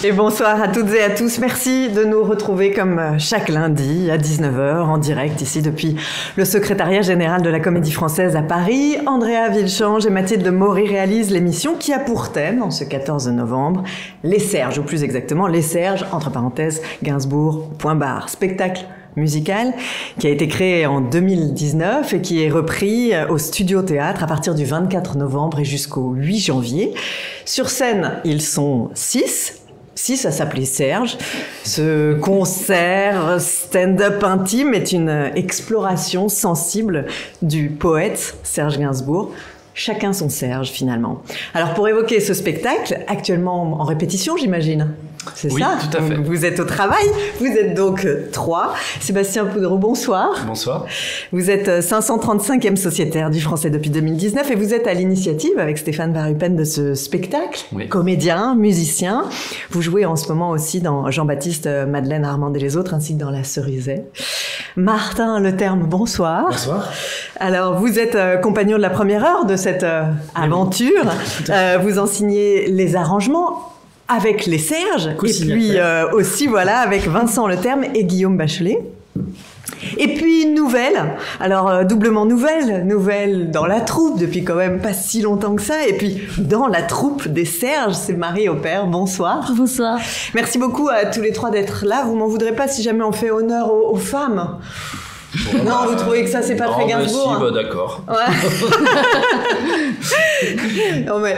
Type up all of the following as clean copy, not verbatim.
Et bonsoir à toutes et à tous. Merci de nous retrouver comme chaque lundi à 19 h en direct ici depuis le secrétariat général de la Comédie Française à Paris. Andrea Villechange et Mathilde Maury réalisent l'émission qui a pour thème, en ce 14 novembre, Les Serges, ou plus exactement Les Serges, entre parenthèses, Gainsbourg, point barre. Spectacle musical qui a été créé en 2019 et qui est repris au Studio Théâtre à partir du 24 novembre et jusqu'au 8 janvier. Sur scène, ils sont 6 à s'appeler Serge. Ce concert stand-up intime est une exploration sensible du poète Serge Gainsbourg. Chacun son Serge, finalement. Alors, pour évoquer ce spectacle, actuellement en répétition, j'imagine. C'est oui, ça? Tout à fait. Vous êtes au travail. Vous êtes donc 3. Sébastien Poudreau, bonsoir. Bonsoir. Vous êtes 535e sociétaire du Français depuis 2019 et vous êtes à l'initiative, avec Stéphane Varupen, de ce spectacle. Oui. Comédien, musicien. Vous jouez en ce moment aussi dans Jean-Baptiste, Madeleine, Armande et les autres, ainsi que dans La Cerisay. Martin Leterme, bonsoir. Bonsoir. Alors, vous êtes compagnon de la première heure de cette aventure. Vous enseignez les arrangements avec les Serges, et puis aussi voilà avec Vincent Leterme et Guillaume Bachelet. Et puis une nouvelle, alors doublement nouvelle dans la troupe depuis quand même pas si longtemps que ça, et puis dans la troupe des Serges, c'est Marie Aubert, bonsoir. Bonsoir. Merci beaucoup à tous les trois d'être là, vous m'en voudrez pas si jamais on fait honneur aux femmes? Bon, non, vous trouvez que ça, c'est pas très Gainsbourg? Si, bah, d'accord. Ouais. Non, mais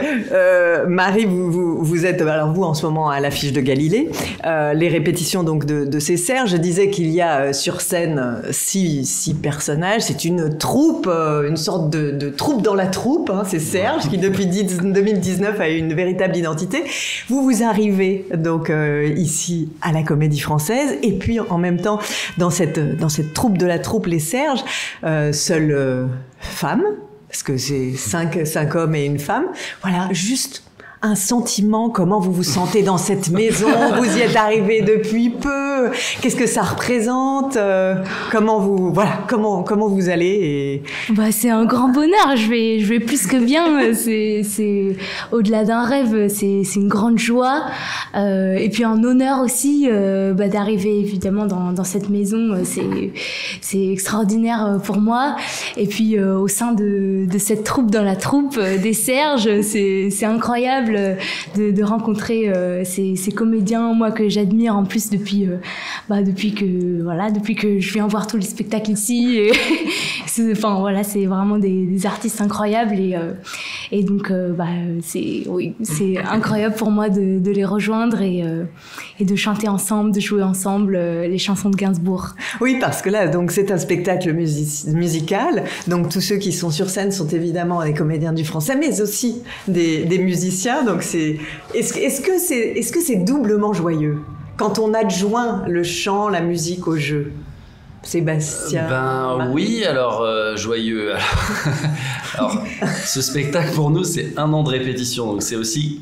Marie, vous êtes, alors vous, en ce moment, à l'affiche de Galilée. Les répétitions donc de ces Serges, je disais qu'il y a sur scène 6 personnages. C'est une troupe, une sorte de troupe dans la troupe. Hein, c'est Serge qui, depuis 2019, a une véritable identité. Vous arrivez donc ici à la Comédie Française, et puis en même temps, dans cette troupe de la troupe Les Serges, seule femme, parce que c'est 5 hommes et une femme. Voilà, juste un sentiment, comment vous vous sentez dans cette maison? Vous y êtes arrivé depuis peu. Qu'est-ce que ça représente? Comment vous allez Bah, c'est un grand bonheur. Je vais plus que bien. C'est au-delà d'un rêve. C'est une grande joie. Et puis un honneur aussi d'arriver évidemment dans cette maison. C'est extraordinaire pour moi. Et puis au sein de cette troupe, dans la troupe des Serges, c'est incroyable de rencontrer ces comédiens, moi, que j'admire en plus depuis que je viens voir tous les spectacles ici. C'est vraiment des artistes incroyables, et donc c'est incroyable pour moi de les rejoindre et de chanter ensemble, de jouer ensemble les chansons de Gainsbourg. Oui, parce que là, donc c'est un spectacle musical. Donc tous ceux qui sont sur scène sont évidemment des comédiens du Français, mais aussi des musiciens. Donc est-ce que c'est doublement joyeux quand on adjoint le chant, la musique au jeu? Sébastien? Oui, alors joyeux. Alors, ce spectacle pour nous, c'est 1 an de répétition, donc c'est aussi.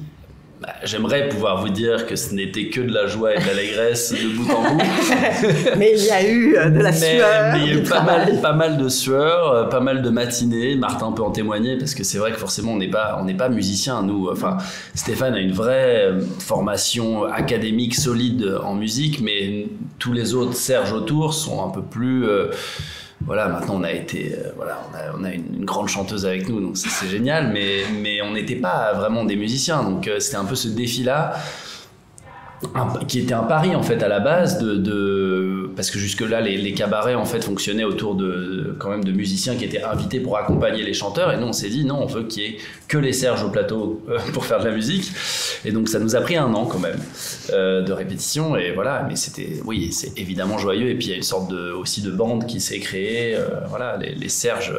J'aimerais pouvoir vous dire que ce n'était que de la joie et de l'allégresse de bout en bout. Mais il y a eu de la sueur. Mais il y a eu pas mal de sueur, pas mal de matinées. Martin peut en témoigner, parce que c'est vrai que forcément on n'est pas musicien, nous. Enfin, Stéphane a une vraie formation académique solide en musique, mais tous les autres Serge autour sont un peu plus. Maintenant on a une grande chanteuse avec nous, donc c'est génial, mais on n'était pas vraiment des musiciens, donc c'était un peu ce défi-là, qui était un pari en fait à la base parce que jusque là les cabarets en fait fonctionnaient autour quand même de musiciens qui étaient invités pour accompagner les chanteurs, et nous on s'est dit non, on veut qu'il y ait que les Serges au plateau pour faire de la musique, et donc ça nous a pris 1 an quand même de répétition, et voilà. Mais c'est évidemment joyeux, et puis il y a une sorte aussi de bande qui s'est créée, les Serges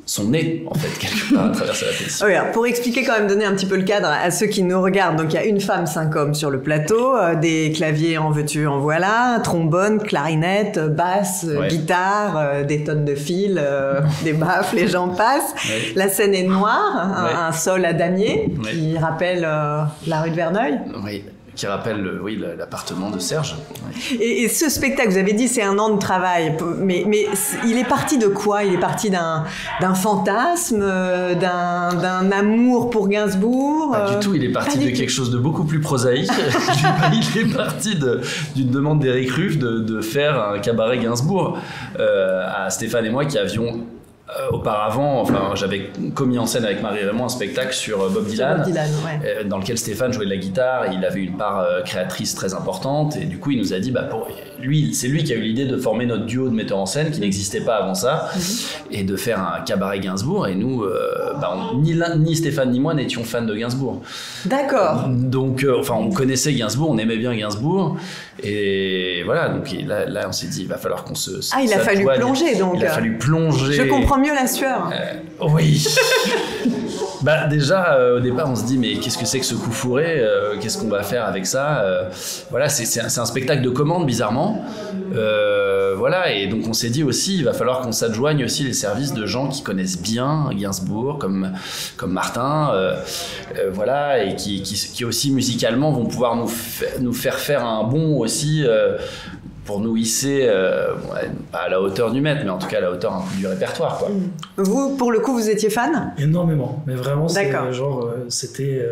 sont nés, en fait, quelque part, à travers cette répétition. Oui, alors, pour expliquer quand même, donner un petit peu le cadre à ceux qui nous regardent. Donc, il y a une femme, 5 hommes sur le plateau, des claviers en veux-tu, en voilà, trombone, clarinette, basse, guitare, des tonnes de fils, des baffles, les gens passent. Oui. La scène est noire, un sol à damier, qui rappelle la rue de Verneuil. Oui. l'appartement de Serge. Ouais. Et ce spectacle, vous avez dit, c'est un an de travail, mais il est parti de quoi? Il est parti d'un fantasme, d'un amour pour Gainsbourg? Pas du tout, il est parti de quelque chose de beaucoup plus prosaïque. Il est parti d'une demande d'Éric Ruff de faire un cabaret Gainsbourg à Stéphane et moi qui avions... auparavant, j'avais commis en scène avec Marie Raymond un spectacle sur Bob Dylan, ouais. Dans lequel Stéphane jouait de la guitare. Il avait une part créatrice très importante et du coup il nous a dit c'est lui qui a eu l'idée de former notre duo de metteurs en scène qui n'existait pas avant ça, et de faire un cabaret Gainsbourg. Et nous, ni Stéphane ni moi n'étions fans de Gainsbourg. D'accord. Donc on connaissait Gainsbourg, on aimait bien Gainsbourg, et voilà. Donc là on s'est dit il va falloir qu'on se... il a fallu plonger donc. Il a fallu plonger. Je comprends mieux la sueur. Oui. Déjà, au départ, on se dit mais qu'est-ce que c'est que ce coup fourré, qu'est-ce qu'on va faire avec ça, voilà, c'est un spectacle de commande bizarrement, voilà. Et donc on s'est dit aussi il va falloir qu'on s'adjoigne aussi les services de gens qui connaissent bien Gainsbourg comme Martin, voilà, et qui aussi musicalement vont pouvoir nous faire un bond aussi, pour nous hisser, pas à la hauteur du maître, mais en tout cas à la hauteur un peu du répertoire, quoi. Vous, pour le coup, vous étiez fan? Énormément, mais vraiment, c'était,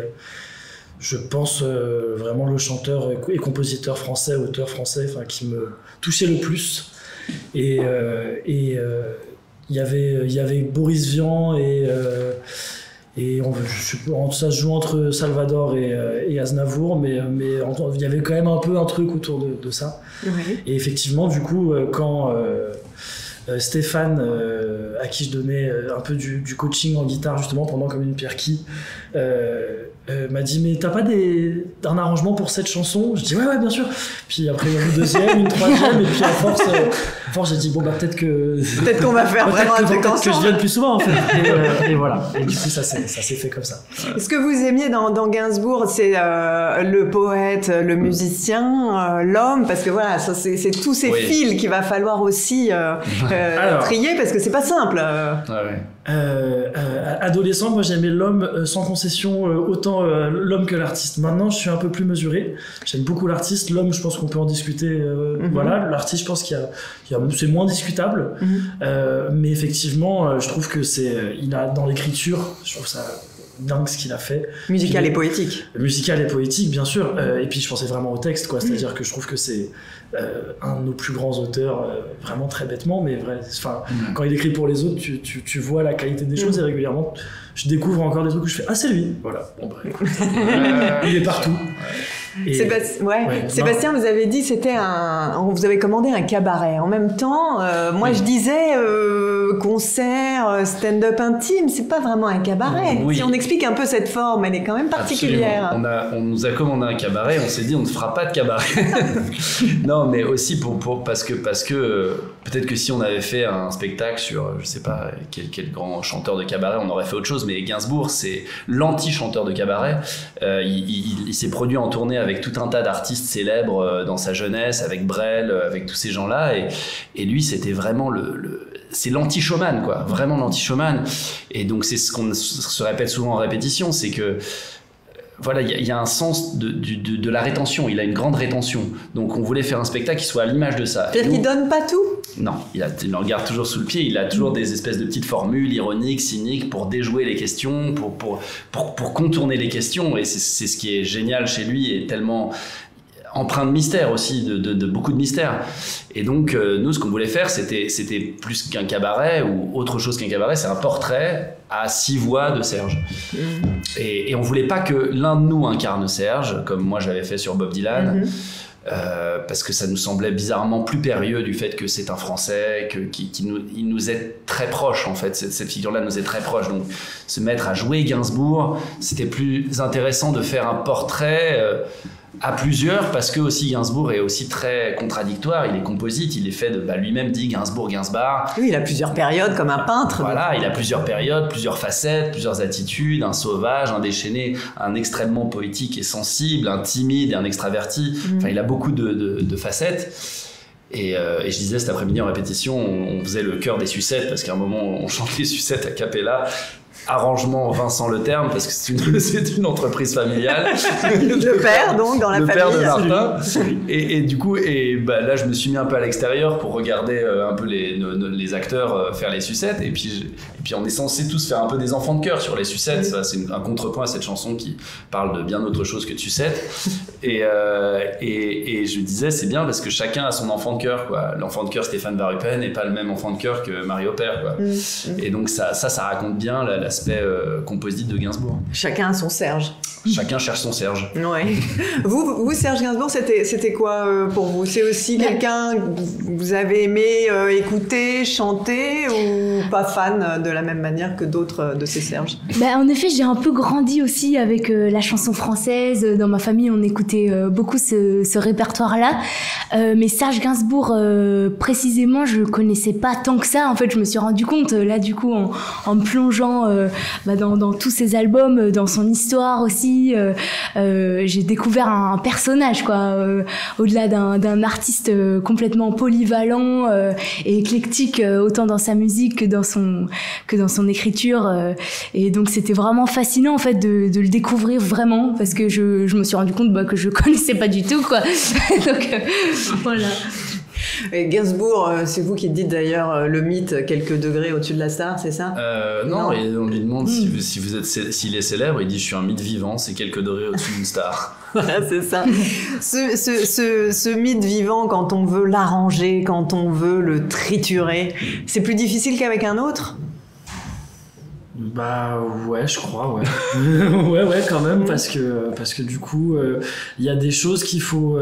je pense, vraiment le chanteur et compositeur français, auteur français, qui me touchait le plus. Et il y avait Boris Vian et ça se joue entre Salvador et Aznavour, mais il y avait quand même un peu un truc autour de ça. Oui. Et effectivement, du coup, quand Stéphane, à qui je donnais un peu du coaching en guitare justement pendant Comme une pierre qui, m'a dit mais t'as pas un arrangement pour cette chanson? Je dis ouais bien sûr. Puis après il y a une deuxième, une troisième, et puis à force j'ai dit peut-être qu'on va faire vraiment un truc ensemble, que je vienne plus souvent en fait. Et voilà, et du coup ça s'est fait comme ça. Ce que vous aimiez dans Gainsbourg, c'est le poète, le musicien, l'homme, parce que voilà, ça c'est tous ces fils qu'il va falloir aussi trier, parce que c'est pas simple. Adolescent, moi j'aimais l'homme sans concession, autant l'homme que l'artiste. Maintenant je suis un peu plus mesuré, j'aime beaucoup l'artiste. L'homme, je pense qu'on peut en discuter, voilà. L'artiste, je pense c'est moins discutable, mais effectivement je trouve que il a dans l'écriture, je trouve ça dingue ce qu'il a fait. Musical et poétique. Musical et poétique, bien sûr. Et puis je pensais vraiment au texte, quoi. C'est-à-dire que je trouve que c'est un de nos plus grands auteurs, vraiment très bêtement, mais vrai. Quand il écrit pour les autres, tu vois la qualité des choses, et régulièrement, je découvre encore des trucs où je fais c'est lui. Voilà. Bon, il est partout. Sébastien, vous avez dit vous avez commandé un cabaret. En même temps, moi je disais concert, stand-up intime, c'est pas vraiment un cabaret. Si on explique un peu cette forme, elle est quand même particulière. On nous a commandé un cabaret, on s'est dit on ne fera pas de cabaret. Non, mais aussi parce que peut-être que si on avait fait un spectacle sur, je sais pas, quel grand chanteur de cabaret, on aurait fait autre chose. Mais Gainsbourg, c'est l'anti-chanteur de cabaret. Il s'est produit en tournée avec tout un tas d'artistes célèbres dans sa jeunesse, avec Brel, avec tous ces gens-là, et lui c'était vraiment c'est l'anti-showman, quoi, vraiment l'anti-showman. Et donc c'est ce qu'on se répète souvent en répétition, c'est que voilà, il y a un sens de la rétention. Il a une grande rétention. Donc on voulait faire un spectacle qui soit à l'image de ça. C'est-à-dire qu'il donne pas tout? Non, il le garde toujours sous le pied. Il a toujours des espèces de petites formules ironiques, cyniques, pour déjouer les questions, pour contourner les questions. Et c'est ce qui est génial chez lui, et tellement empreint de mystère aussi, de beaucoup de mystère. Et donc nous, ce qu'on voulait faire, c'était plus qu'un cabaret ou autre chose qu'un cabaret. C'est un portrait à 6 voix de Serge. Et on voulait pas que l'un de nous incarne Serge, comme moi j'avais fait sur Bob Dylan, parce que ça nous semblait bizarrement plus périlleux du fait que c'est un Français, il nous est très proche, en fait. Cette figure-là nous est très proche. Donc se mettre à jouer Gainsbourg, c'était plus intéressant de faire un portrait à plusieurs, parce que aussi Gainsbourg est aussi très contradictoire. Il est composite, il est fait de, lui-même dit Gainsbourg, Gainsbar. Oui, il a plusieurs périodes comme un peintre. Voilà, il a plusieurs périodes, plusieurs facettes, plusieurs attitudes, un sauvage, un déchaîné, un extrêmement poétique et sensible, un timide et un extraverti. Enfin, il a beaucoup de facettes. Et je disais cet après-midi en répétition, on faisait le chœur des sucettes, parce qu'à un moment on chantait les sucettes a cappella. arrangement Vincent Leterme, parce que c'est une entreprise familiale. Le père, donc, dans la famille. Le père de Martin. Et du coup, là, je me suis mis un peu à l'extérieur pour regarder un peu les acteurs faire les sucettes. Et puis, on est censé tous faire un peu des enfants de cœur sur les sucettes. Ça, c'est un contrepoint à cette chanson qui parle de bien autre chose que de sucettes. Et je disais, c'est bien parce que chacun a son enfant de cœur, quoi. L'enfant de cœur Stéphane Varupen n'est pas le même enfant de cœur que Mario Père, quoi. Et donc, ça raconte bien l'aspect composite de Gainsbourg. Chacun a son Serge. Chacun cherche son Serge. Ouais. Vous, Serge Gainsbourg, c'était quoi pour vous? C'est aussi quelqu'un que vous avez aimé écouter, chanter, ou pas fan de la même manière que d'autres de ces Serges? En effet, j'ai un peu grandi aussi avec la chanson française. Dans ma famille, on écoutait beaucoup ce répertoire-là. Mais Serge Gainsbourg, précisément, je connaissais pas tant que ça. En fait, je me suis rendu compte, là, du coup, en me plongeant dans tous ses albums, dans son histoire aussi. J'ai découvert un personnage, quoi, au-delà d'un artiste complètement polyvalent et éclectique, autant dans sa musique que dans son écriture. Et donc, c'était vraiment fascinant, en fait, de le découvrir vraiment, parce que je me suis rendu compte que je connaissais pas du tout, quoi. Donc, voilà. Et Gainsbourg, c'est vous qui dites d'ailleurs le mythe quelques degrés au-dessus de la star, c'est ça? Non, et on lui demande s'il est célèbre, il dit je suis un mythe vivant, c'est quelques degrés au-dessus d'une star. C'est ça. Ce mythe vivant, quand on veut l'arranger, quand on veut le triturer, c'est plus difficile qu'avec un autre? Ouais, je crois, ouais. ouais, quand même, parce que du coup, il y a des choses qu'il faut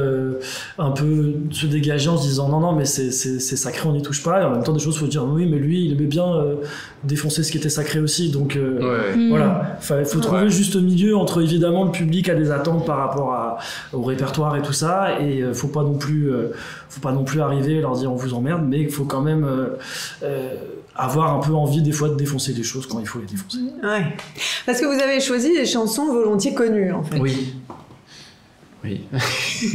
un peu se dégager en se disant non, mais c'est sacré, on n'y touche pas. Et en même temps, des choses, il faut dire oui, mais lui, il aimait bien défoncer ce qui était sacré aussi. Donc, voilà. Il faut trouver le juste milieu entre, évidemment, le public a des attentes par rapport au répertoire et tout ça. Et faut pas non plus arriver et leur dire on vous emmerde, mais il faut quand même avoir un peu envie des fois de défoncer des choses quand il faut les défoncer. Ouais. Parce que vous avez choisi des chansons volontiers connues, en fait. Oui.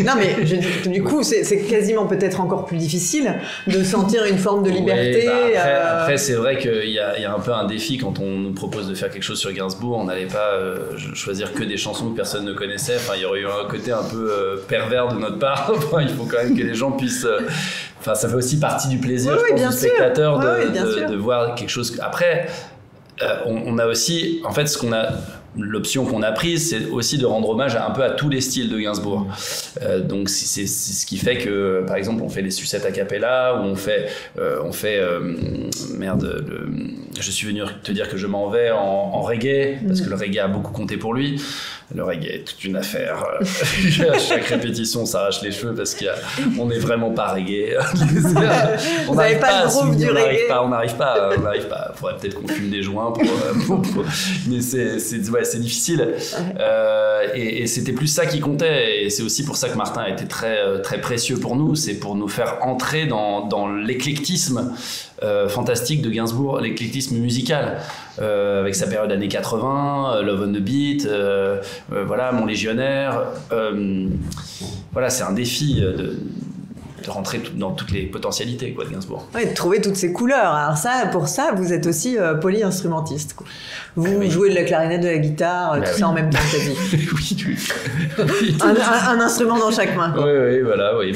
Non, mais du coup, c'est quasiment peut-être encore plus difficile de sentir une forme de liberté. Après, c'est vrai qu'il y a un peu un défi quand on nous propose de faire quelque chose sur Gainsbourg. On n'allait pas choisir que des chansons que personne ne connaissait. Enfin, il y aurait eu un côté un peu pervers de notre part. Il faut quand même que les gens puissent... Enfin, ça fait aussi partie du plaisir, je pense, du spectateur de voir quelque chose. Après, on a aussi... En fait, l'option qu'on a prise, c'est aussi de rendre hommage un peu à tous les styles de Gainsbourg. Donc c'est ce qui fait que, par exemple, on fait les sucettes a cappella, ou on fait je suis venu te dire que je m'en vais en reggae, parce que le reggae a beaucoup compté pour lui. Le reggae est toute une affaire. À chaque répétition, on s'arrache les cheveux parce qu'on n'est vraiment pas reggae. On n'avait pas le groove du reggae. On n'arrive pas. Il faudrait peut-être qu'on fume des joints mais c'est difficile. Et c'était plus ça qui comptait. Et c'est aussi pour ça que Martin a été très, très précieux pour nous. C'est pour nous faire entrer dans l'éclectisme fantastique de Gainsbourg, l'éclectisme musical, avec sa période années 80, Love on the Beat, Mon Légionnaire. Voilà, c'est un défi de rentrer dans toutes les potentialités de Gainsbourg. Oui, de trouver toutes ces couleurs. Alors pour ça, vous êtes aussi polyinstrumentiste. Vous jouez de la clarinette, de la guitare, tout ça en même temps, quasi. Oui. Un instrument dans chaque main. Oui.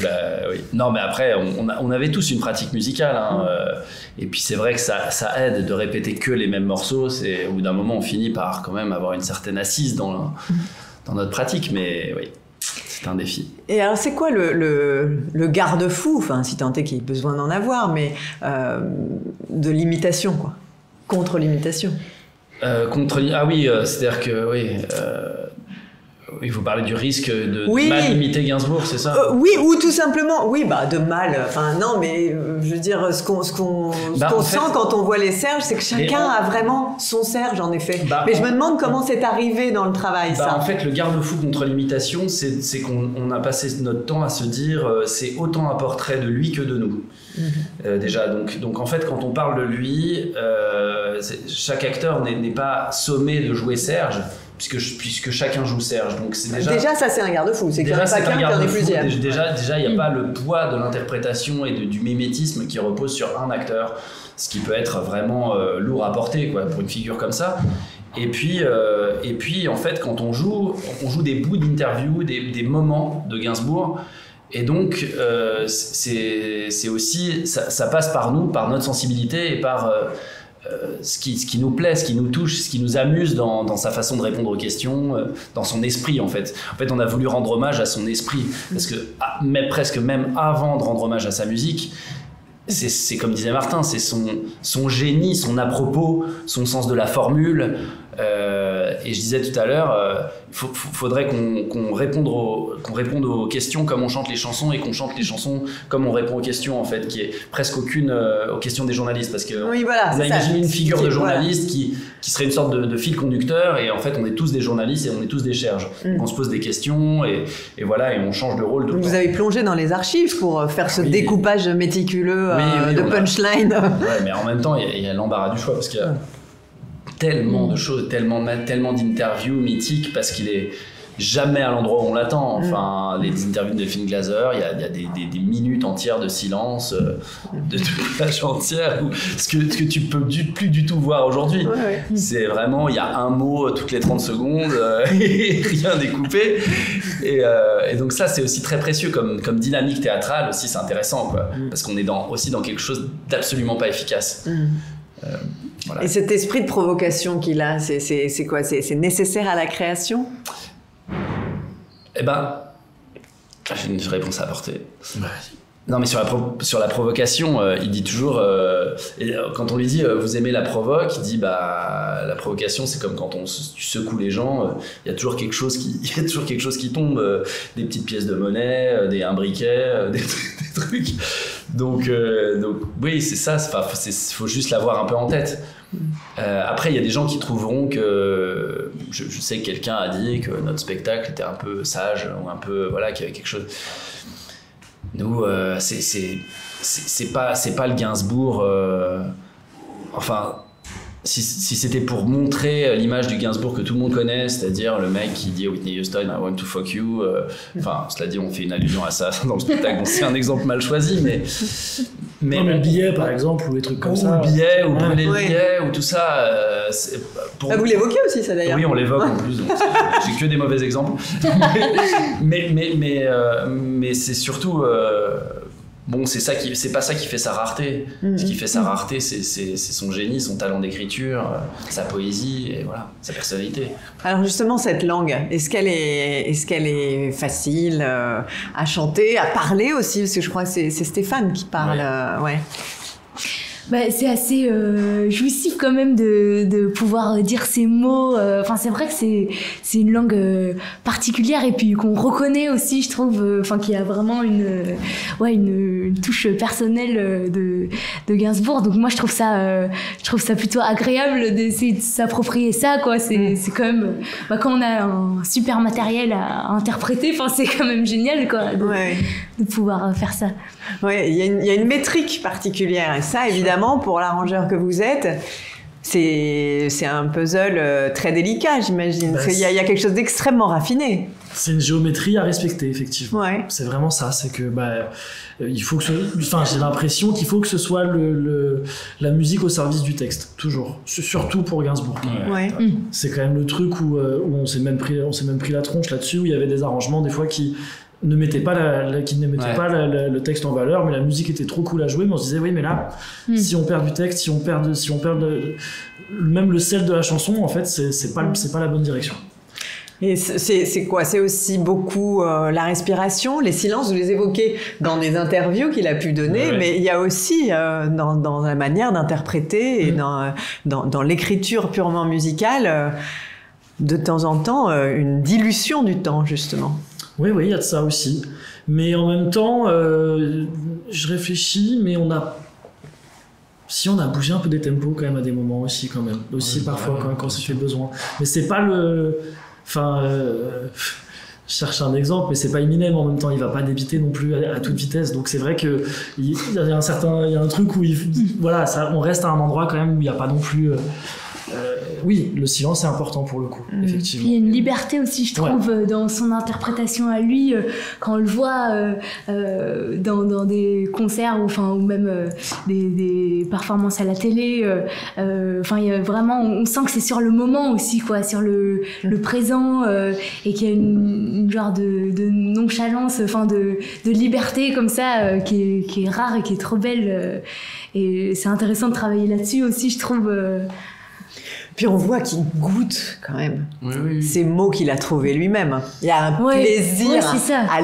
Non, mais après, on avait tous une pratique musicale. Et puis c'est vrai que ça aide de répéter que les mêmes morceaux. Au bout d'un moment, on finit par quand même avoir une certaine assise dans notre pratique. Mais oui. C'est un défi. Et alors, c'est quoi le garde-fou, enfin, si tant est qu'il y ait besoin d'en avoir, mais de l'imitation, quoi, contre l'imitation? C'est-à-dire que, il faut parler du risque de mal imiter Gainsbourg, c'est ça? Oui, ou tout simplement, de mal. Enfin, non, mais je veux dire, ce qu'on sent quand on voit les Serges, c'est que chacun a vraiment son Serge, en effet. Mais je me demande comment c'est arrivé dans le travail, ça. En fait, le garde-fou contre l'imitation, c'est qu'on a passé notre temps à se dire, c'est autant un portrait de lui que de nous. Déjà, donc en fait, quand on parle de lui, chaque acteur n'est pas sommé de jouer Serge. puisque chacun joue Serge. Donc c'est déjà ça c'est un garde-fou, c'est qu'il n'y en a pas qu'un, qu'il y en ait plusieurs. Déjà il n'y a pas le poids de l'interprétation et du mimétisme qui repose sur un acteur, ce qui peut être vraiment lourd à porter quoi, pour une figure comme ça. Et puis en fait quand on joue des bouts d'interview, des moments de Gainsbourg. Et donc, c'est aussi, ça passe par nous, par notre sensibilité et par ce qui nous plaît, ce qui nous touche, ce qui nous amuse dans sa façon de répondre aux questions, dans son esprit en fait. En fait, on a voulu rendre hommage à son esprit, parce que presque même avant de rendre hommage à sa musique, c'est comme disait Martin, c'est son génie, son à-propos, son sens de la formule. Et je disais tout à l'heure, faudrait qu'on réponde aux questions comme on chante les chansons et qu'on chante les chansons comme on répond aux questions en fait, qui est presque aucune aux questions des journalistes, parce que oui, voilà, vous imaginez une figure de journaliste qui serait une sorte de fil conducteur, et en fait on est tous des journalistes et on est tous des cherges. On se pose des questions et voilà, et on change de rôle tout le temps. Vous avez plongé dans les archives pour faire ce découpage méticuleux de punchline. Ouais, mais en même temps il y a l'embarras du choix, parce qu'il y a tellement de choses, tellement d'interviews mythiques, parce qu'il est jamais à l'endroit où on l'attend. Enfin, les interviews de Delphine Glaser, il y a des minutes entières de silence, de pages entières, ce que tu peux plus du tout voir aujourd'hui. Ouais. C'est vraiment, il y a un mot toutes les 30 secondes, et rien n'est coupé. Et donc ça, c'est aussi très précieux comme dynamique théâtrale aussi, c'est intéressant, quoi, parce qu'on est aussi dans quelque chose d'absolument pas efficace. Voilà. Et cet esprit de provocation qu'il a, c'est quoi? C'est nécessaire à la création? Eh ben, j'ai une réponse à apporter. Non, mais sur la provocation, il dit toujours, quand on lui dit vous aimez la provoque, il dit la provocation c'est comme quand tu secoues les gens, il y a toujours quelque chose qui tombe, des petites pièces de monnaie, un briquet, des trucs. Donc oui, c'est ça. Faut juste l'avoir un peu en tête. Après, il y a des gens qui trouveront que je sais que quelqu'un a dit que notre spectacle était un peu sage ou un peu qu'il y avait quelque chose. Nous, c'est pas le Gainsbourg. Enfin, si c'était pour montrer l'image du Gainsbourg que tout le monde connaît, c'est-à-dire le mec qui dit à Whitney Houston I want to fuck you. Enfin, cela dit, on fait une allusion à ça dans le spectacle. Donc c'est un exemple mal choisi, mais le billet, par exemple, ou des trucs comme ça. Ou le billet, ou brûler le billet, ou tout ça. Vous l'évoquez aussi, ça d'ailleurs. Oui, on l'évoque en plus. Donc j'ai que des mauvais exemples. mais c'est surtout. C'est pas ça qui fait sa rareté. Ce qui fait sa rareté, c'est son génie, son talent d'écriture, sa poésie, et voilà, sa personnalité. Alors justement, cette langue, est-ce qu'elle est facile à chanter, à parler aussi? Parce que je crois que c'est Stéphane qui parle. Ouais. C'est assez jouissif quand même de pouvoir dire ces mots. Enfin, c'est vrai que c'est une langue particulière, et puis qu'on reconnaît aussi, je trouve, qu'il y a vraiment une touche personnelle de Gainsbourg. Donc moi, je trouve ça plutôt agréable d'essayer de s'approprier ça, quoi. C'est quand même quand on a un super matériel à interpréter. Enfin, c'est quand même génial, quoi, de pouvoir faire ça. Ouais, il y a une métrique particulière, et ça, évidemment, pour l'arrangeur que vous êtes, c'est un puzzle très délicat, j'imagine. Parce qu'il y a quelque chose d'extrêmement raffiné. C'est une géométrie à respecter, effectivement. Ouais. C'est vraiment ça. C'est que il faut que j'ai l'impression qu'il faut que ce soit la musique au service du texte, toujours. Surtout pour Gainsbourg. Ouais. C'est quand même le truc où on s'est même pris la tronche là-dessus, où il y avait des arrangements des fois qui ne mettaient pas pas le texte en valeur, mais la musique était trop cool à jouer, mais on se disait oui, mais là si on perd du texte, si on perd même le sel de la chanson, en fait c'est pas la bonne direction. Et c'est quoi? C'est aussi beaucoup la respiration, les silences, vous les évoquez dans des interviews qu'il a pu donner, mais il y a aussi dans la manière d'interpréter et dans l'écriture purement musicale, de temps en temps, une dilution du temps, justement. Oui, il y a de ça aussi. Mais en même temps, je réfléchis, mais on a bougé un peu des tempos quand même à des moments aussi, quand même. Aussi parfois quand ça fait besoin. Mais c'est pas je cherche un exemple, mais c'est pas Eminem en même temps. Il va pas débiter non plus à toute vitesse. Donc c'est vrai que il y a un truc où on reste à un endroit quand même où il y a pas non plus oui, le silence est important pour le coup, effectivement. Puis il y a une liberté aussi, je trouve, dans son interprétation à lui, quand on le voit dans des concerts ou même des performances à la télé. Il y a vraiment, on sent que c'est sur le moment aussi, quoi, sur le présent, et qu'il y a une genre de nonchalance, de liberté comme ça, qui est rare et qui est trop belle. Et c'est intéressant de travailler là-dessus aussi, je trouve. Puis on voit qu'il goûte quand même ces mots qu'il a trouvés lui-même. Il y a un plaisir à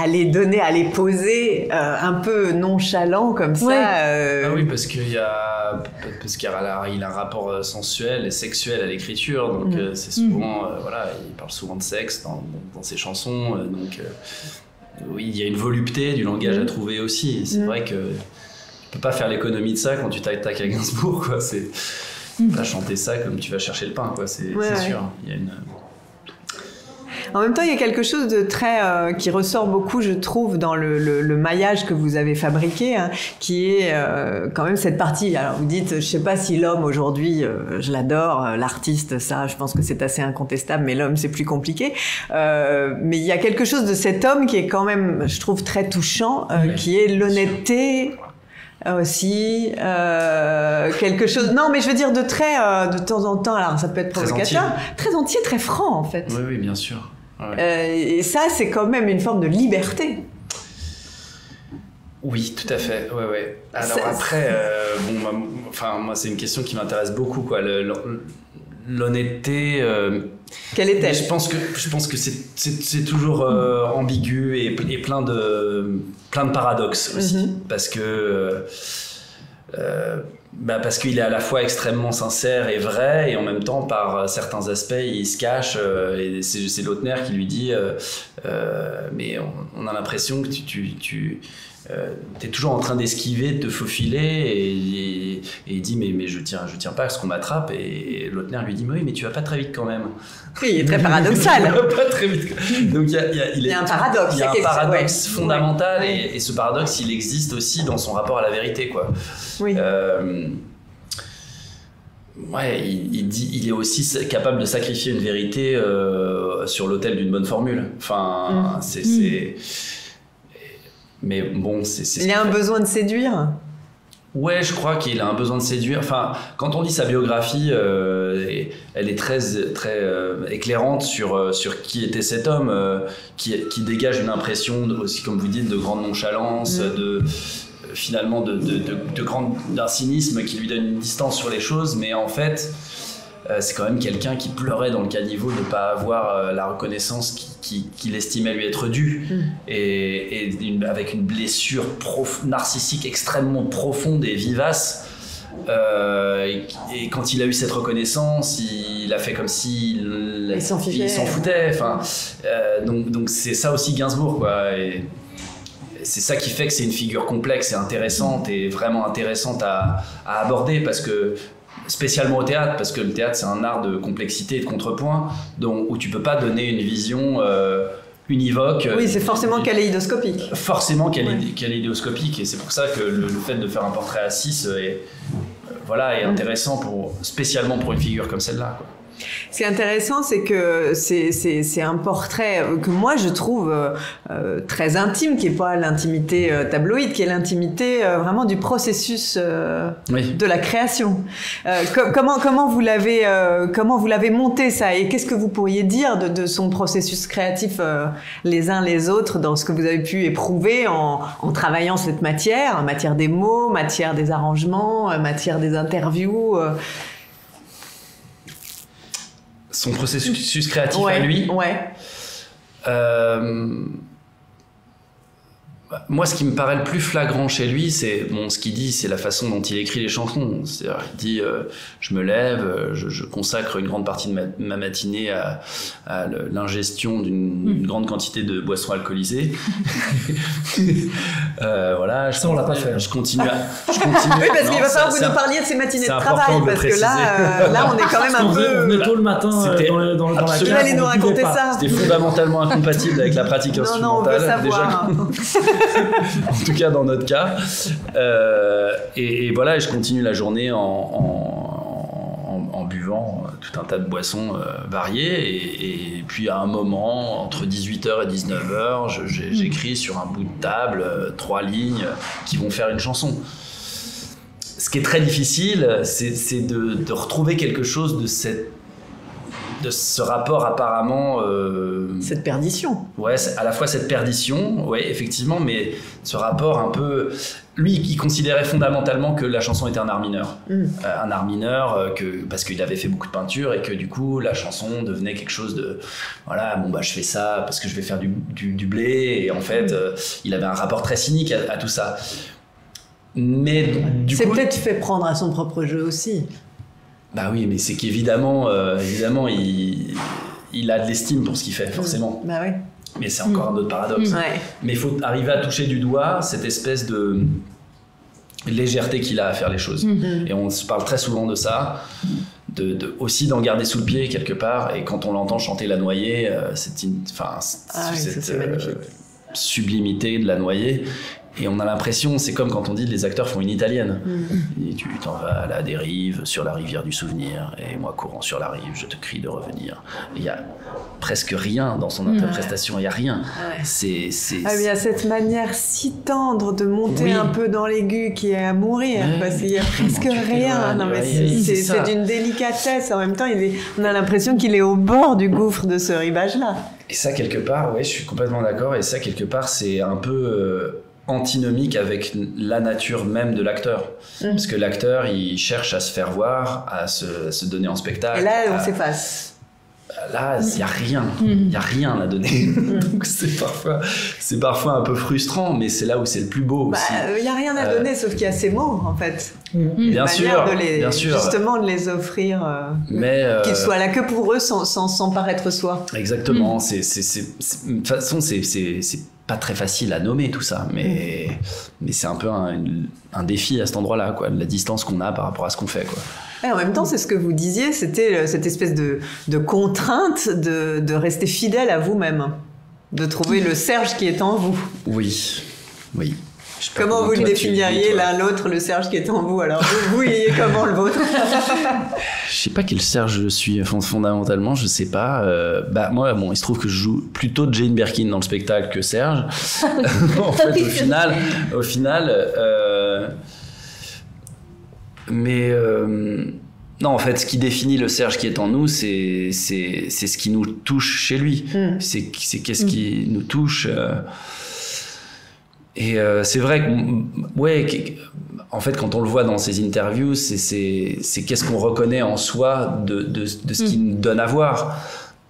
les donner, à les poser un peu nonchalant comme ça. Ah oui, parce qu'il a un rapport sensuel et sexuel à l'écriture, donc c'est souvent il parle souvent de sexe dans ses chansons, donc oui, il y a une volupté du langage à trouver aussi. C'est vrai que tu peux pas faire l'économie de ça quand tu t'attaques à Gainsbourg, quoi. C'est pas chanter ça comme tu vas chercher le pain, quoi. C'est sûr. Il y a une... En même temps, il y a quelque chose de très qui ressort beaucoup, je trouve, dans le maillage que vous avez fabriqué, qui est quand même cette partie. Alors, vous dites, je sais pas si l'homme aujourd'hui, je l'adore, l'artiste, ça, je pense que c'est assez incontestable, mais l'homme, c'est plus compliqué. Mais il y a quelque chose de cet homme qui est quand même, je trouve, très touchant, qui est l'honnêteté. Aussi quelque chose, non mais je veux dire de très de temps en temps, alors ça peut être provocateur, très entier, très franc en fait. Oui bien sûr. Et ça c'est quand même une forme de liberté. Oui, tout à fait. Alors après moi c'est une question qui m'intéresse beaucoup, quoi. L'honnêteté, quelle est-elle? Je pense que c'est toujours ambigu et plein de paradoxes aussi, parce qu'il est à la fois extrêmement sincère et vrai, et en même temps par certains aspects il se cache, et c'est Lautner qui lui dit mais on a l'impression que tu t'es toujours en train d'esquiver, de te faufiler, et il dit mais je tiens pas à ce qu'on m'attrape, et Lautner lui dit mais oui, mais tu vas pas très vite quand même. Oui, il est très paradoxal. Pas très vite. Donc il y a un paradoxe. Il y a un paradoxe fondamental, et ce paradoxe il existe aussi dans son rapport à la vérité, quoi. Oui. Il est aussi capable de sacrifier une vérité sur l'autel d'une bonne formule. Enfin, mais bon, il a un besoin de séduire. Ouais, je crois qu'il a un besoin de séduire. Enfin, quand on lit sa biographie, elle est très éclairante sur qui était cet homme, qui dégage une impression aussi, comme vous dites, de grande nonchalance, finalement d'un cynisme qui lui donne une distance sur les choses, mais en fait c'est quand même quelqu'un qui pleurait dans le caniveau de ne pas avoir la reconnaissance qu'il estimait lui être due, et avec une blessure narcissique extrêmement profonde et vivace, et quand il a eu cette reconnaissance, il a fait comme s'il s'en foutait. Enfin, donc c'est ça aussi Gainsbourg, quoi. Et c'est ça qui fait que c'est une figure complexe et intéressante, et vraiment intéressante à aborder, parce que spécialement au théâtre, parce que le théâtre c'est un art de complexité et de contrepoint, où tu peux pas donner une vision univoque. Oui, c'est forcément kaléidoscopique. Forcément kaléidoscopique, et c'est pour ça que le fait de faire un portrait à 6 est intéressant spécialement pour une figure comme celle-là, quoi. Ce qui est intéressant, c'est que c'est un portrait que moi je trouve très intime, qui n'est pas l'intimité tabloïde, qui est l'intimité vraiment du processus de la création. Comment vous l'avez monté, ça, et qu'est-ce que vous pourriez dire de son processus créatif les uns les autres, dans ce que vous avez pu éprouver en travaillant cette matière des mots, matière des arrangements, matière des interviews Son processus créatif à lui. Moi, ce qui me paraît le plus flagrant chez lui, c'est ce qu'il dit, c'est la façon dont il écrit les chansons. C'est-à-dire, il dit je me lève, je consacre une grande partie de ma matinée à l'ingestion d'une grande quantité de boissons alcoolisées. Voilà, ça on l'a pas fait. Je continue. Oui, parce qu'il va falloir que vous nous parliez de ces matinées de travail, parce que là, on est quand même un peu. On est tôt le matin dans la classe. Il allait nous raconter ça. C'était fondamentalement incompatible avec la pratique instrumentale. Non, on veut savoir. En tout cas dans notre cas, et voilà, je continue la journée en buvant tout un tas de boissons variées. Et puis à un moment, entre 18h et 19h, j'écris sur un bout de table 3 lignes qui vont faire une chanson. Ce qui est très difficile, c'est de retrouver quelque chose de ce rapport apparemment... cette perdition. Ouais, à la fois cette perdition, ouais, effectivement, mais ce rapport un peu... Lui, il considérait fondamentalement que la chanson était un art mineur. Un art mineur, parce qu'il avait fait beaucoup de peinture et que du coup, la chanson devenait quelque chose de... Voilà, bon, bah, je fais ça parce que je vais faire du blé. Et en fait, il avait un rapport très cynique à tout ça. Mais du coup... C'est peut-être fait prendre à son propre jeu aussi. Bah oui, mais c'est qu'évidemment, il a de l'estime pour ce qu'il fait, forcément. Bah oui. Mais c'est encore un autre paradoxe. Ouais. Mais il faut arriver à toucher du doigt cette espèce de légèreté qu'il a à faire les choses. Et on se parle très souvent de ça, aussi d'en garder sous le pied quelque part. Et quand on l'entend chanter La Noyée, cette sublimité de La Noyée. Et on a l'impression, c'est comme quand on dit les acteurs font une italienne. Et tu t'en vas à la dérive sur la rivière du souvenir, et moi courant sur la rive, je te crie de revenir. Il y a presque rien dans son interprétation, il y a rien. Il y a cette manière si tendre de monter un peu dans l'aigu qui est à mourir, parce qu'il y a presque rien. Non, mais c'est d'une délicatesse. En même temps, on a l'impression qu'il est au bord du gouffre de ce rivage-là. Et ça, quelque part, je suis complètement d'accord. Et ça, quelque part, c'est un peu antinomique avec la nature même de l'acteur. Parce que l'acteur, il cherche à se faire voir, à se donner en spectacle. Et là, on s'efface. Là, il n'y a rien. Il n'y a rien à donner. Donc, c'est parfois un peu frustrant, mais c'est là où c'est le plus beau aussi. Il n'y a rien à donner, sauf qu'il y a ces mots, en fait. Bien sûr. Justement, de les offrir, qu'ils soient là que pour eux, sans paraître soi. Exactement. De toute façon, c'est pas très facile à nommer tout ça, mais c'est un peu un défi à cet endroit-là, quoi, la distance qu'on a par rapport à ce qu'on fait, quoi. Et en même temps, c'est ce que vous disiez, c'était cette espèce de contrainte de rester fidèle à vous-même, de trouver le Serge qui est en vous. Oui. Comment vous le définiriez l'un l'autre, le Serge qui est en vous? Alors vous il est comment le vôtre? Je sais pas quel Serge je suis fondamentalement, je sais pas. Moi, il se trouve que je joue plutôt Jane Birkin dans le spectacle que Serge. En fait, au final. Non, en fait, ce qui définit le Serge qui est en nous, c'est ce qui nous touche chez lui. C'est qu'est-ce qui nous touche. Et c'est vrai que, en fait, quand on le voit dans ses interviews, c'est qu'est-ce qu'on reconnaît en soi de ce qu'il nous donne à voir.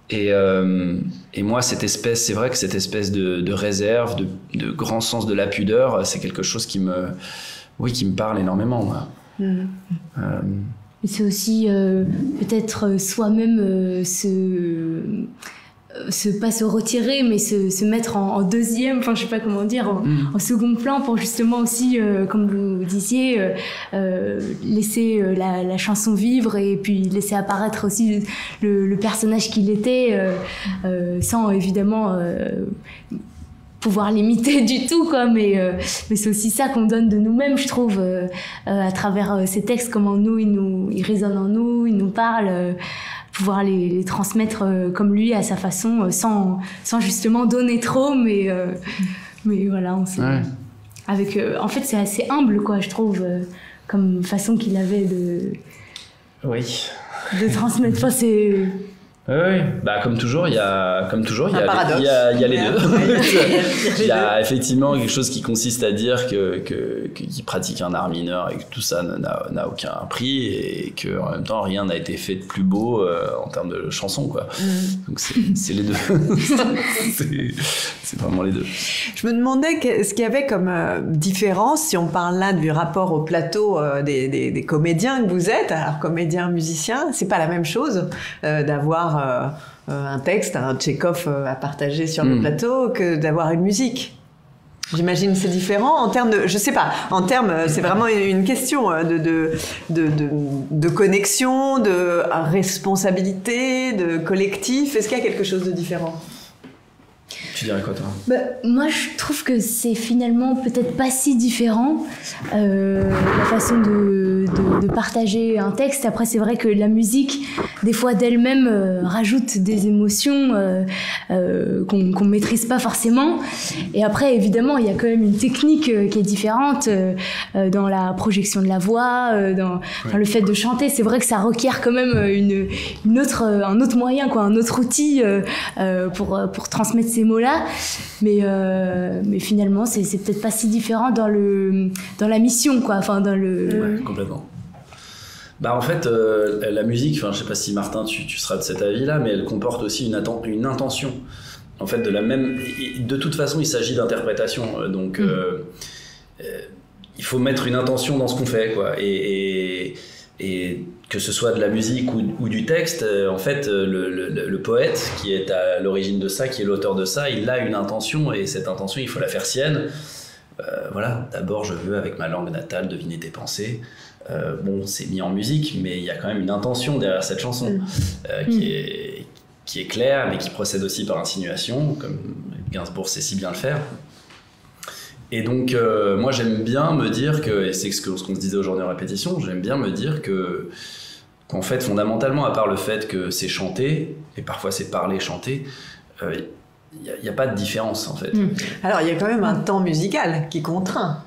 Et moi, c'est vrai que cette espèce de réserve, de grand sens de la pudeur, c'est quelque chose qui me parle énormément, moi. C'est aussi peut-être soi-même pas se retirer, mais se mettre en deuxième, enfin je sais pas comment dire, en second plan, pour justement aussi, comme vous disiez, laisser la chanson vivre, et puis laisser apparaître aussi le personnage qu'il était, sans évidemment pouvoir l'imiter du tout, quoi, mais c'est aussi ça qu'on donne de nous-mêmes, je trouve, à travers ces textes, comment ils résonnent en nous, ils nous parlent, pouvoir les transmettre comme lui, à sa façon, sans justement donner trop, mais voilà, avec, en fait, c'est assez humble, quoi, je trouve, comme façon qu'il avait de transmettre. Enfin, c'est... Oui, comme toujours, il y a les deux. Il y a effectivement quelque chose qui consiste à dire qu'il pratique un art mineur et que tout ça n'a aucun prix, et qu'en même temps rien n'a été fait de plus beau en termes de chansons, quoi. Donc c'est les deux. c'est vraiment les deux. Je me demandais ce qu'il y avait comme différence, si on parle là du rapport au plateau des comédiens que vous êtes. Alors, comédiens, musiciens, c'est pas la même chose d'avoir un texte, un Tchekhov à partager sur le plateau, que d'avoir une musique. J'imagine que c'est différent en termes de, je sais pas, c'est vraiment une question de connexion, de responsabilité, de collectif. Est-ce qu'il y a quelque chose de différent? Tu dirais quoi, toi? Moi, je trouve que c'est finalement peut-être pas si différent la façon de partager un texte. Après, c'est vrai que la musique, des fois d'elle-même, rajoute des émotions qu'on maîtrise pas forcément. Et après, évidemment, il y a quand même une technique qui est différente dans la projection de la voix, dans le fait de chanter. C'est vrai que ça requiert quand même un autre moyen, quoi, un autre outil pour transmettre ces mots-là. Mais finalement, c'est peut-être pas si différent dans la mission, quoi. Enfin, Ouais, complètement. En fait, la musique, je sais pas si Martin, tu seras de cet avis-là, mais elle comporte aussi une intention. En fait, de toute façon, il s'agit d'interprétation. Donc, il faut mettre une intention dans ce qu'on fait, quoi. Et que ce soit de la musique ou du texte, en fait, le poète qui est à l'origine de ça, qui est l'auteur de ça, il a une intention, et cette intention, il faut la faire sienne. Voilà, d'abord, je veux, avec ma langue natale, deviner tes pensées. C'est mis en musique, mais il y a quand même une intention derrière cette chanson qui est claire, mais qui procède aussi par insinuation, comme Gainsbourg sait si bien le faire. Et donc, moi, j'aime bien me dire que, et c'est ce qu'on se disait aujourd'hui en répétition, j'aime bien me dire qu'en fait, fondamentalement, à part le fait que c'est chanté, et parfois c'est parler, chanter, il n'y a pas de différence, en fait. Alors, il y a quand même un temps musical qui contraint.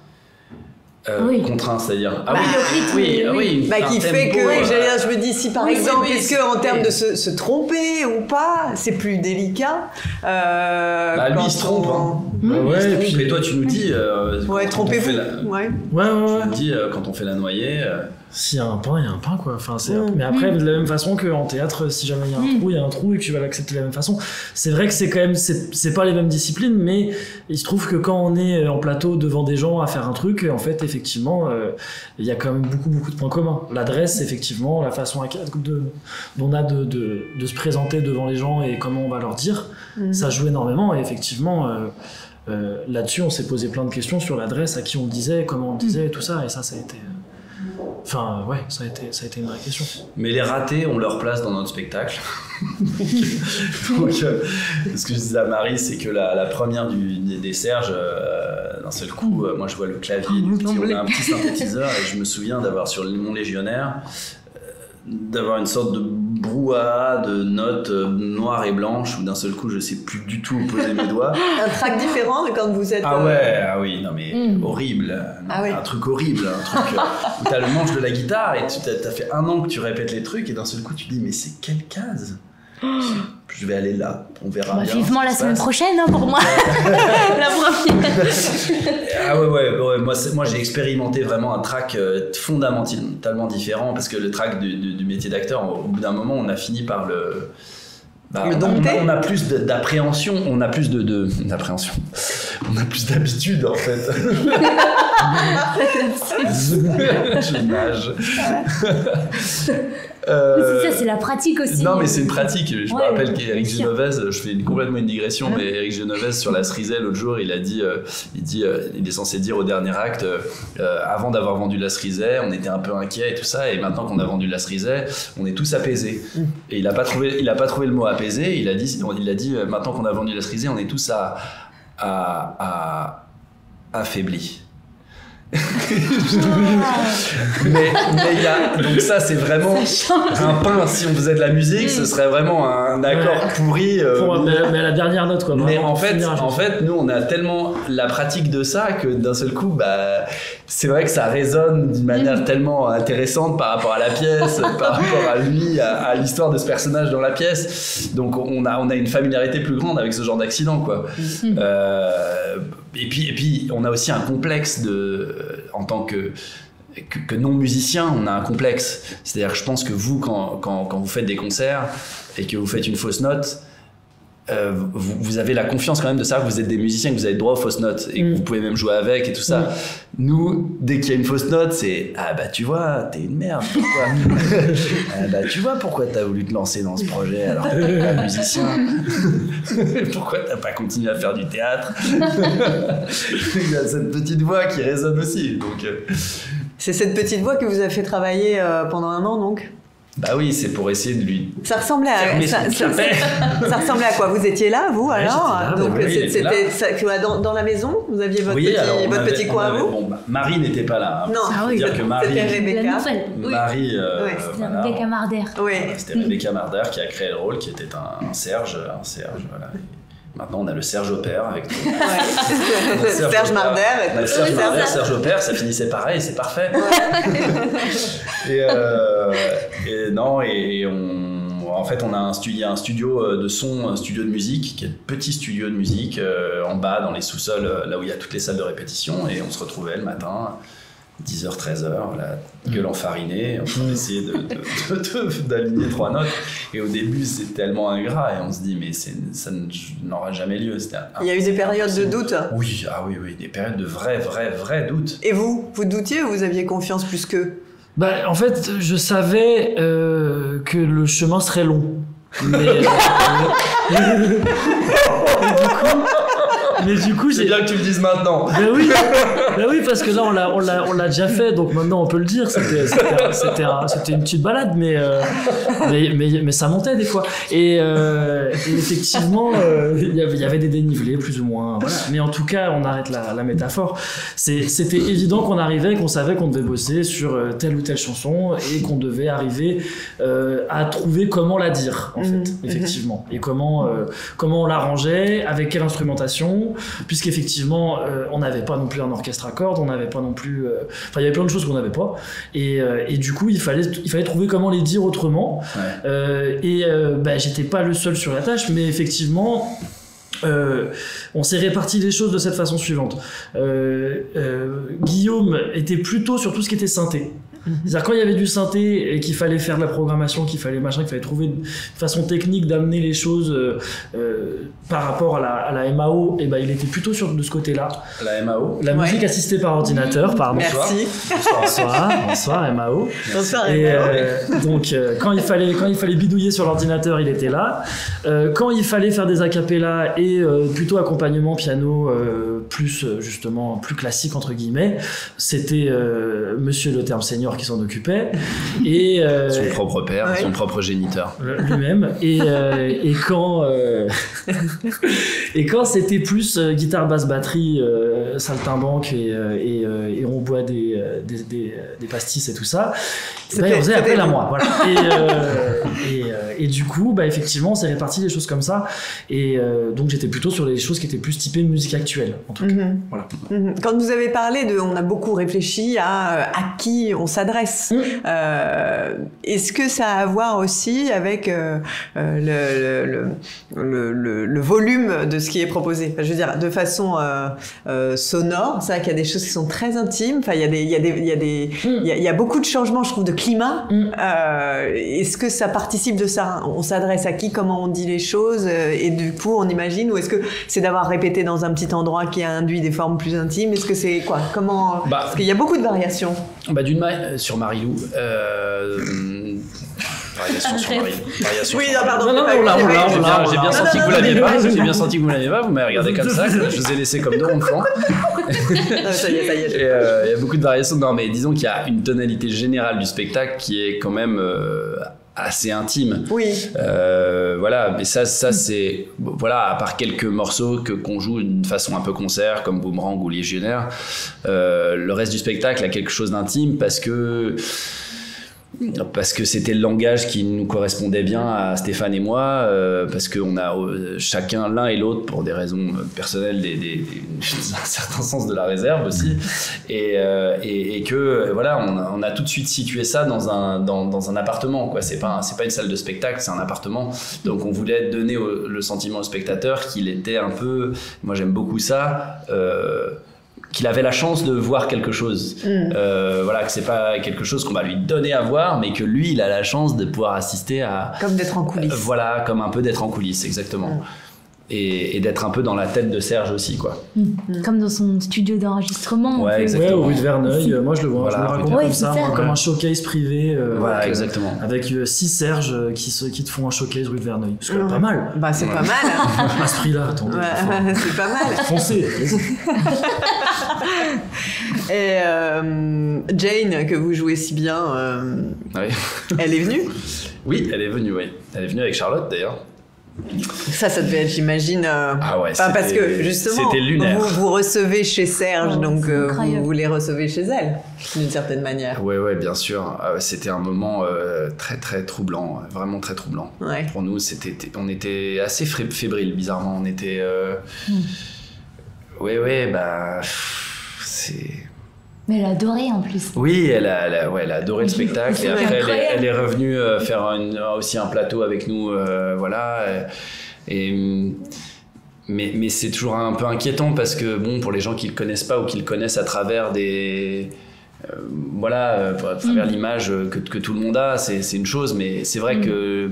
Contraint, c'est-à-dire qui fait que je me dis si par exemple est-ce que en termes de se tromper ou pas c'est plus délicat lui il se trompe et toi tu nous dis trompez-vous tu nous dis quand on fait la noyée s'il y a un pain, il y a un pain, quoi. Enfin, mais après, de la même façon qu'en théâtre, si jamais il y a un trou, il y a un trou et tu vas l'accepter de la même façon. C'est vrai que c'est quand même, c'est pas les mêmes disciplines, mais il se trouve que quand on est en plateau devant des gens à faire un truc, en fait, effectivement, il y a quand même beaucoup de points communs. L'adresse, effectivement, la façon dont on a de se présenter devant les gens et comment on va leur dire, ça joue énormément. Et effectivement, là-dessus, on s'est posé plein de questions sur l'adresse, à qui on disait, comment on disait, et tout ça, et ça a été... Enfin, ça a été une vraie question. Mais les ratés ont leur place dans notre spectacle. Donc, ce que je disais à Marie, c'est que la première des Serges, d'un seul coup, moi je vois le clavier, on a un petit synthétiseur, et je me souviens d'avoir sur mon légionnaire, d'avoir une sorte de brouhaha de notes noires et blanches où d'un seul coup je sais plus du tout où poser mes doigts. Un track différent de quand vous êtes... Non mais horrible, un truc horrible, un truc où t'as le manche de la guitare et t'as fait 1 an que tu répètes les trucs et d'un seul coup tu dis mais c'est quelle case? Je vais aller là, on verra bien. Vivement la semaine prochaine pour moi. La première. Moi j'ai expérimenté vraiment un track fondamentalement différent parce que le track du métier d'acteur, au bout d'un moment on a fini par le dompter. On a plus d'appréhension, on a plus d'appréhension. On a plus d'habitude en fait. Je nage. C'est ça, c'est la pratique aussi. Non, mais c'est une pratique. Je me rappelle qu'Éric Genovese, je fais complètement une digression, mais Éric Genovese sur La Cerisay l'autre jour, il a dit, il est censé dire au dernier acte, avant d'avoir vendu La Cerisay, on était un peu inquiets et tout ça, et maintenant qu'on a vendu La Cerisay, on est tous apaisés. Et il a pas trouvé le mot apaisé. Il a dit maintenant qu'on a vendu La Cerisay, on est tous affaiblis. mais il y a donc ça c'est vraiment un pain. Si on faisait de la musique ce serait vraiment un accord pourri mais à la dernière note quoi. Mais en fait nous on a tellement la pratique de ça que d'un seul coup c'est vrai que ça résonne d'une manière tellement intéressante par rapport à la pièce, par rapport à lui, à l'histoire de ce personnage dans la pièce. Donc on a une familiarité plus grande avec ce genre d'accident quoi. Et puis on a aussi un complexe en tant que non musicien, on a un complexe. C'est-à-dire que je pense que vous quand vous faites des concerts et que vous faites une fausse note, vous avez la confiance quand même de savoir que vous êtes des musiciens, que vous avez le droit aux fausses notes et que vous pouvez même jouer avec et tout ça. Nous, dès qu'il y a une fausse note, c'est tu vois, t'es une merde, pourquoi tu vois pourquoi t'as voulu te lancer dans ce projet alors que t'es pas musicien. Pourquoi t'as pas continué à faire du théâtre. Il y a cette petite voix qui résonne aussi. Donc, c'est cette petite voix que vous a fait travailler pendant 1 an donc. Bah oui, c'est pour essayer de lui. Ça ressemblait à ça ressemblait à quoi? Vous étiez là, vous, alors? Là, donc oui, c'était ça, dans la maison, vous aviez votre petit coin à vous? Bon, Marie n'était pas là. Non, faut dire que Marie, c'était Rebecca. Marie, C'était Rebecca Marder. Oui. C'était Rebecca Marder qui a créé le rôle, qui était un Serge, voilà. Maintenant, on a le Serge Aubert avec nous. Ouais. Serge Marder. Serge Aubert, ça finissait pareil, c'est parfait. En fait, on a un studio de son, un studio de musique, qui est un petit studio de musique en bas, dans les sous-sols, là où il y a toutes les salles de répétition, et on se retrouvait le matin. 10h, 13h, la gueule enfarinée, en train d'essayer d'aligner 3 notes. Et au début, c'est tellement ingrat, et on se dit, mais ça n'aura jamais lieu. Il y a eu des périodes de doute? Oui, des périodes de vrai doute. Et vous doutiez ou vous aviez confiance plus qu'eux? En fait, je savais que le chemin serait long. Mais du coup, c'est bien que tu le dises maintenant. Ben oui, parce que là, on l'a déjà fait, donc maintenant on peut le dire. C'était une petite balade, mais ça montait des fois. Et effectivement, il y avait des dénivelés, plus ou moins. Voilà. Mais en tout cas, on arrête la métaphore. C'était évident qu'on arrivait, qu'on savait qu'on devait bosser sur telle ou telle chanson et qu'on devait arriver à trouver comment la dire, en fait, effectivement. Et comment on l'arrangeait, avec quelle instrumentation. Puisqu'effectivement on n'avait pas non plus un orchestre à cordes, on n'avait pas non plus il y avait plein de choses qu'on n'avait pas, et du coup il fallait trouver comment les dire autrement. J'étais pas le seul sur la tâche, mais effectivement on s'est réparti les choses de cette façon suivante. Guillaume était plutôt sur tout ce qui était synthé. C'est-à-dire quand il y avait du synthé et qu'il fallait faire de la programmation, qu'il fallait trouver une façon technique d'amener les choses par rapport à la MAO, il était plutôt de ce côté-là. La MAO, la musique assistée par ordinateur, pardon. Merci. Bonsoir MAO. Bonsoir MAO. Donc quand il fallait bidouiller sur l'ordinateur, il était là. Quand il fallait faire des acapellas et plutôt accompagnement piano plus classique entre guillemets, c'était Monsieur le Terme Senior qui s'en occupait, et son propre père, son propre géniteur lui-même, et quand c'était plus guitare basse batterie saltimbanque et on boit des pastis et tout ça, on faisait appel à moi, voilà. Et du coup effectivement on s'est réparti les choses comme ça, et donc j'étais plutôt sur les choses qui étaient plus typées musique actuelle en tout cas. Voilà. Quand vous avez parlé on a beaucoup réfléchi à qui on s'adresse. Est-ce que ça a à voir aussi avec le volume de ce qui est proposé? Je veux dire, de façon sonore, c'est vrai qu'il y a des choses qui sont très intimes. Enfin, il y a beaucoup de changements, je trouve, de climat. Est-ce que ça participe de ça? On s'adresse à qui? Comment on dit les choses? Et du coup, on imagine? Ou est-ce que c'est d'avoir répété dans un petit endroit qui a induit des formes plus intimes? Est-ce que c'est quoi? Comment? Parce qu'il y a beaucoup de variations. D'une manière, sur Marilou. Variation sur Marilou. Oui, pardon. J'ai bien senti que vous l'aviez pas. J'ai bien senti que vous l'aviez pas. Vous m'avez regardé comme ça. Je vous ai laissé comme deux ronds de flanc. Ça y est. Il y a beaucoup de variations. Non, mais disons qu'il y a une tonalité générale du spectacle qui est quand même assez intime. Oui. Mais ça c'est à part quelques morceaux qu'on joue d'une façon un peu concert comme Boomerang ou Légionnaire, le reste du spectacle a quelque chose d'intime parce que c'était le langage qui nous correspondait bien à Stéphane et moi, parce qu'on a chacun, l'un et l'autre, pour des raisons personnelles, un certain sens de la réserve aussi, et que on a tout de suite situé ça dans un appartement, quoi. C'est pas une salle de spectacle, c'est un appartement. Donc on voulait donner le sentiment au spectateur qu'il était un peu, moi j'aime beaucoup ça, qu'il avait la chance de voir quelque chose, que c'est pas quelque chose qu'on va lui donner à voir, mais que lui il a la chance de pouvoir assister à, comme d'être en coulisses, comme un peu d'être en coulisses, exactement. Et d'être un peu dans la tête de Serge aussi, quoi. Comme dans son studio d'enregistrement. Ouais, exactement. Rue de Verneuil. Moi, je le vois. Je me raconte comme ça, comme un showcase privé. Exactement. Avec 6 Serge qui te font un showcase rue de Verneuil. C'est quand même pas mal. C'est pas mal. À ce prix-là, attendez. C'est pas mal. Foncez. Et Jane, que vous jouez si bien, Oui. elle est venue? Oui, elle est venue, oui. Elle est venue avec Charlotte, d'ailleurs. Ça devait être, j'imagine. Ah ouais, parce que justement, c'était lunaire. Vous recevez chez Serge, donc incroyable. vous les recevez chez elle, d'une certaine manière. Ouais, bien sûr. C'était un moment très très troublant, vraiment très troublant. Ouais. Pour nous, on était assez fébriles, bizarrement. On était. C'est. Mais elle adorait en plus. Oui, elle a adoré le spectacle. Et après, elle est revenue faire aussi un plateau avec nous, voilà. Mais c'est toujours un peu inquiétant parce que, bon, pour les gens qui le connaissent pas ou qui le connaissent à travers des... à travers l'image que tout le monde a, c'est une chose, mais c'est vrai que...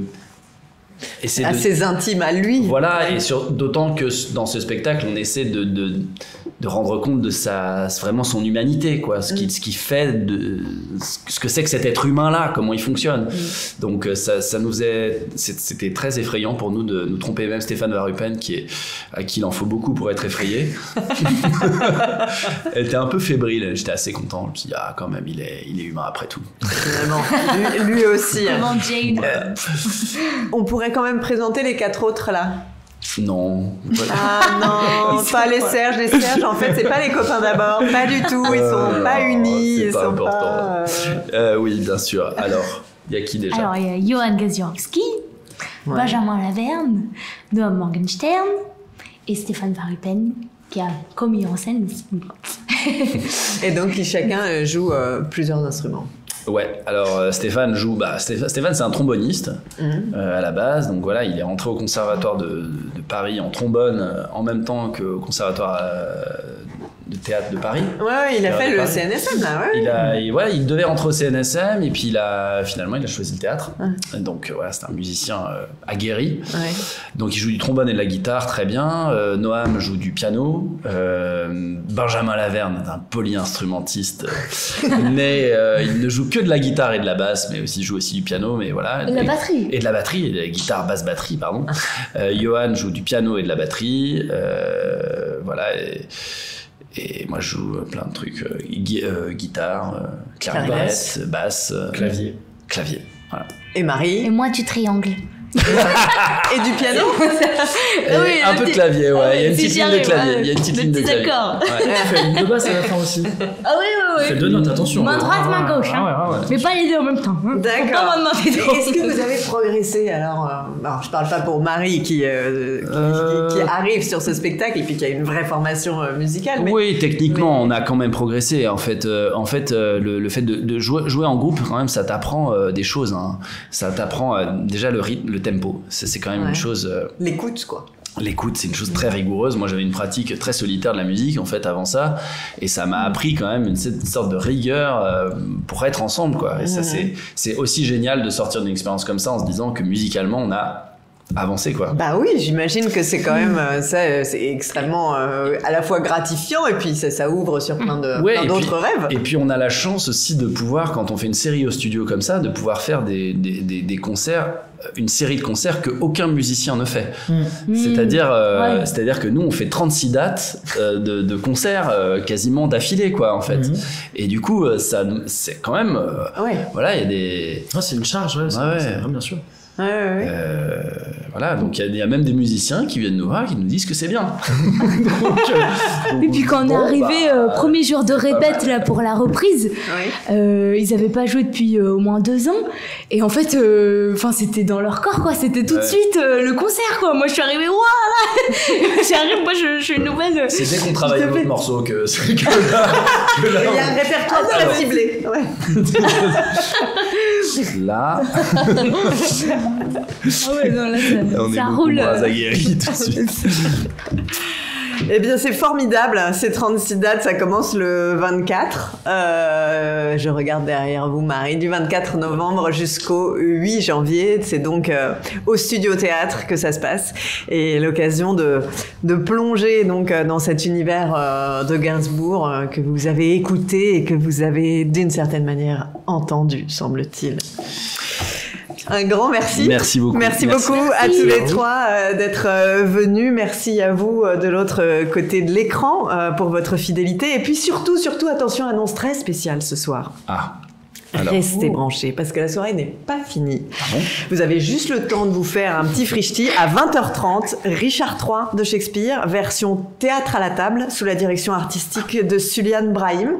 Et c'est assez intime à lui. Voilà, et d'autant que dans ce spectacle, on essaie de rendre compte de vraiment son humanité, quoi, ce qui fait ce que c'est que cet être humain-là, comment il fonctionne. Donc c'était très effrayant pour nous de nous tromper, même Stéphane Varupen, à qui il en faut beaucoup pour être effrayé. Elle était un peu fébrile, j'étais assez content. Je me suis dit, quand même, il est humain après tout. Finalement, lui aussi. Comment Jane On pourrait quand même présenter les 4 autres là. Non. Ah non, pas les Serge. Les Serge, en fait, c'est pas les copains d'abord, pas du tout. Ils sont pas unis. C'est ils pas sont important. pas. Oui, bien sûr. Alors, il y a qui déjà? Alors, il y a Johan Gaziorowski, Benjamin Laverne, Noam Morgenstern et Stéphane Varupen qui a commis en scène. Et donc, qui chacun joue plusieurs instruments. Ouais, alors Stéphane joue. Stéphane, c'est un tromboniste à la base, donc voilà, il est rentré au conservatoire de Paris en trombone en même temps qu'au conservatoire de théâtre de Paris. Ouais, il a fait le CNSM là, ouais. Il devait rentrer au CNSM et puis finalement il a choisi le théâtre. Donc voilà, c'est un musicien aguerri. Ouais. Donc il joue du trombone et de la guitare très bien. Noam joue du piano. Benjamin Laverne est un polyinstrumentiste, mais il ne joue que de la guitare et de la basse, mais aussi il joue aussi du piano, mais voilà. Et de la batterie. Et de la batterie, et de la guitare, basse, batterie, pardon. Johan joue du piano et de la batterie. Voilà. Et moi, je joue plein de trucs. Guitare, clarinette, basse. Clavier. Voilà. Et Marie. Et moi, du triangle. Et du piano. Oui, un peu de clavier, ouais. Il y a une petite ligne de clavier. Il y a une petite ligne de clavier. D'accord. Tu fais une de basse à la fin aussi. Ah oui. Tu fais 2 notes, attention. Main droite, main gauche. Mais pas les deux en même temps. D'accord. Pas Est-ce que vous avez progressé alors je parle pas pour Marie qui arrive sur ce spectacle et puis qui a une vraie formation musicale. Mais... Oui, techniquement, on a quand même progressé. En fait, le fait de jouer en groupe, quand même, ça t'apprend des choses. Hein. Ça t'apprend déjà le rythme, le tempo. C'est quand même une chose. L'écoute, quoi. L'écoute, c'est une chose très rigoureuse. Moi, j'avais une pratique très solitaire de la musique, en fait, avant ça. Et ça m'a appris quand même une sorte de rigueur pour être ensemble, quoi. Et ça, c'est aussi génial de sortir d'une expérience comme ça en se disant que musicalement, on a avancé, quoi. Bah oui, j'imagine que c'est quand même c'est extrêmement à la fois gratifiant et puis ça ouvre sur plein d'autres rêves. Et puis on a la chance aussi de pouvoir, quand on fait une série au studio comme ça, de pouvoir faire des concerts, une série de concerts que aucun musicien ne fait. C'est-à-dire que nous on fait 36 dates de concerts quasiment d'affilée, quoi, en fait. Et du coup ça c'est quand même voilà, il y a des c'est une charge, bien sûr. Voilà, donc il y a même des musiciens qui viennent nous voir, qui nous disent que c'est bien. Et puis quand on est arrivé premier jour de répète là pour la reprise, ils avaient pas joué depuis au moins 2 ans, et en fait, c'était dans leur corps, quoi. C'était tout de suite le concert, quoi. Moi je suis arrivée, j'arrive, moi je suis une nouvelle. C'est dès qu'on travaille un autre morceau que il y a un répertoire très ciblé. Là. On est ça beaucoup roule. moins aguerris tout de suite. Eh bien, c'est formidable. Ces 36 dates, ça commence le 24. Je regarde derrière vous, Marie. Du 24 novembre jusqu'au 8 janvier. C'est donc au Studio Théâtre que ça se passe. Et l'occasion de plonger donc dans cet univers de Gainsbourg que vous avez écouté et que vous avez d'une certaine manière entendu, semble-t-il. Un grand merci. Merci beaucoup. Merci beaucoup à tous les trois d'être venus. Merci à vous de l'autre côté de l'écran pour votre fidélité. Et puis surtout, attention, annonce très spéciale ce soir. Alors. Restez branchés parce que la soirée n'est pas finie. Vous avez juste le temps de vous faire un petit frichti à 20h30, Richard III de Shakespeare, version théâtre à la table, sous la direction artistique de Suliane Brahim.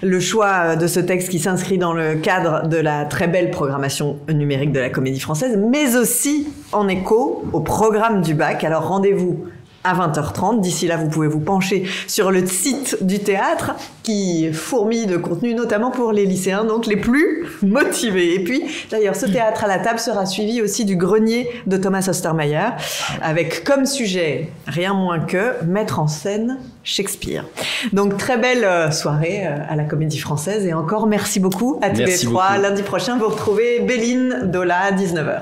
Le choix de ce texte qui s'inscrit dans le cadre de la très belle programmation numérique de la Comédie Française, mais aussi en écho au programme du bac. Alors rendez-vous à 20h30. D'ici là, vous pouvez vous pencher sur le site du théâtre qui fourmille de contenu, notamment pour les lycéens, donc les plus motivés. Et puis, d'ailleurs, ce théâtre à la table sera suivi aussi du grenier de Thomas Ostermayer, avec comme sujet, rien moins que mettre en scène Shakespeare. Donc, très belle soirée à la Comédie Française. Et encore, merci beaucoup à tous les trois. Lundi prochain, vous retrouvez Béline Dola à 19h.